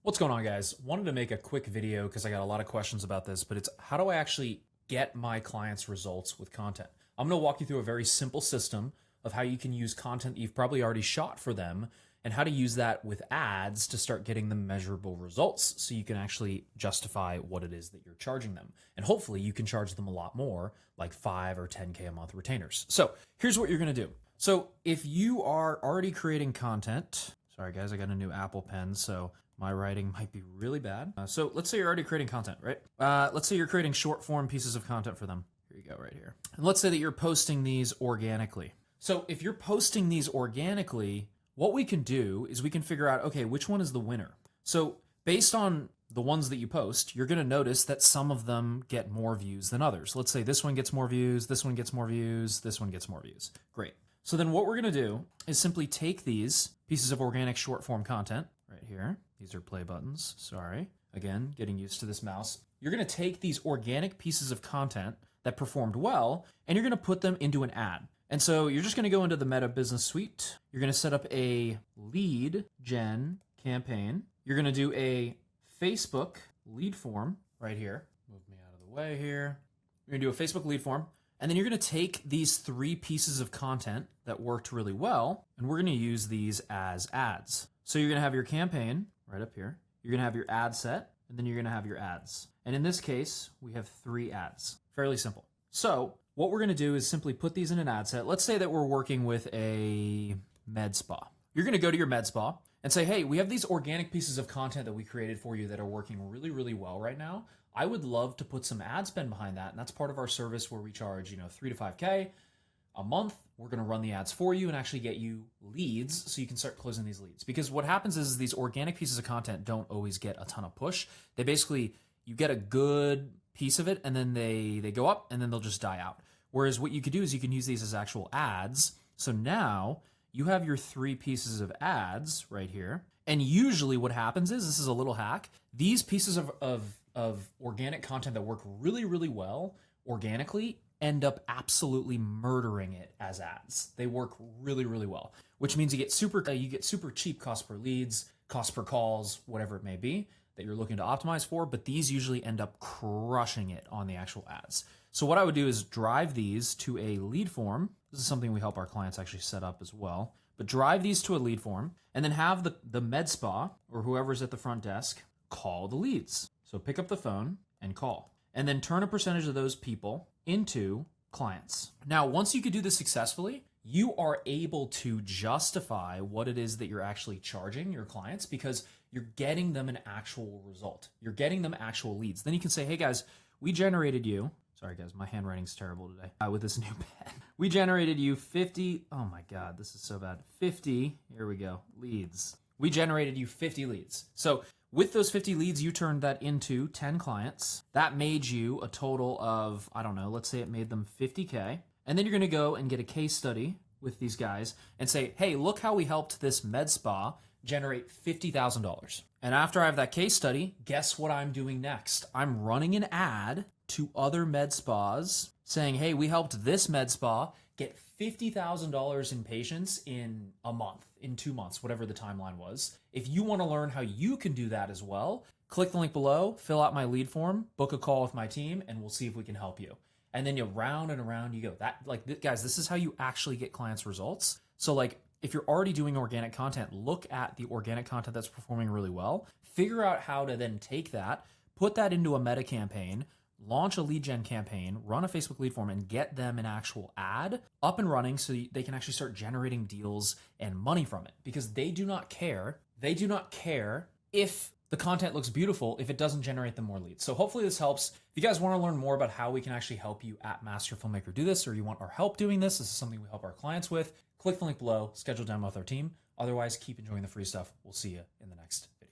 What's going on, guys? Wanted to make a quick video because I got a lot of questions about this, but it's how do I actually get my clients results with content? I'm going to walk you through a very simple system of how you can use content that you've probably already shot for them and how to use that with ads to start getting them measurable results so you can actually justify what it is that you're charging them. And hopefully you can charge them a lot more, like 5 or 10K a month retainers. So here's what you're going to do. So if you are already creating content, sorry guys, I got a new Apple Pen, so my writing might be really bad. So let's say you're already creating content, right? Let's say you're creating short form pieces of content for them. Here you go, right here. And let's say that you're posting these organically. So if you're posting these organically, what we can do is we can figure out, okay, which one is the winner? So based on the ones that you post, you're gonna notice that some of them get more views than others. Let's say this one gets more views, this one gets more views, this one gets more views. Great. So then what we're gonna do is simply take these pieces of organic short form content right here. These are play buttons, sorry. Again, getting used to this mouse. You're gonna take these organic pieces of content that performed well, and you're gonna put them into an ad. And so you're just gonna go into the Meta Business Suite. You're gonna set up a lead gen campaign. You're gonna do a Facebook lead form right here. Move me out of the way here. You're gonna do a Facebook lead form. And then you're gonna take these 3 pieces of content that worked really well, and we're gonna use these as ads. So you're gonna have your campaign right up here. You're gonna have your ad set, and then you're gonna have your ads. And in this case, we have 3 ads. Fairly simple. So what we're gonna do is simply put these in an ad set. Let's say that we're working with a med spa. You're gonna go to your med spa and say, hey, we have these organic pieces of content that we created for you that are working really, really well right now. I would love to put some ad spend behind that. And that's part of our service where we charge, 3 to 5K a month. We're going to run the ads for you and actually get you leads so you can start closing these leads. Because what happens is these organic pieces of content don't always get a ton of push. They basically, you get a good piece of it and then they go up and then they'll just die out. Whereas what you could do is you can use these as actual ads. So now you have your 3 pieces of ads right here. And usually what happens is, this is a little hack, these pieces of organic content that work really, really well organically end up absolutely murdering it as ads. They work really, really well, which means you get super cheap cost per leads, cost per calls, whatever it may be that you're looking to optimize for, but these usually end up crushing it on the actual ads. So what I would do is drive these to a lead form. This is something we help our clients actually set up as well, but drive these to a lead form and then have the med spa or whoever's at the front desk call the leads. So pick up the phone and call, and then turn a percentage of those people into clients. Now, once you could do this successfully, you are able to justify what it is that you're actually charging your clients because you're getting them an actual result. You're getting them actual leads. Then you can say, hey guys, we generated you, sorry guys, my handwriting's terrible today with this new pen. We generated you 50, oh my God, this is so bad. 50, here we go, leads. We generated you 50 leads. So with those 50 leads, you turned that into 10 clients. That made you a total of, I don't know, let's say it made them 50K. And then you're gonna go and get a case study with these guys and say, hey, look how we helped this med spa generate $50,000. And after I have that case study, guess what I'm doing next? I'm running an ad to other med spas saying, hey, we helped this med spa get $50,000 in patients in a month, in 2 months, whatever the timeline was. If you want to learn how you can do that as well, click the link below, fill out my lead form, book a call with my team, and we'll see if we can help you. And then you round and around you go. Guys, this is how you actually get clients results. So if you're already doing organic content, look at the organic content that's performing really well, figure out how to then take that, put that into a meta campaign, launch a lead gen campaign, run a Facebook lead form, and get them an actual ad up and running so they can actually start generating deals and money from it because they do not care. They do not care if the content looks beautiful if it doesn't generate them more leads. So hopefully this helps. If you guys want to learn more about how we can actually help you at Master Filmmaker do this, or you want our help doing this is something we help our clients with, click the link below, schedule a demo with our team. Otherwise, keep enjoying the free stuff. We'll see you in the next video.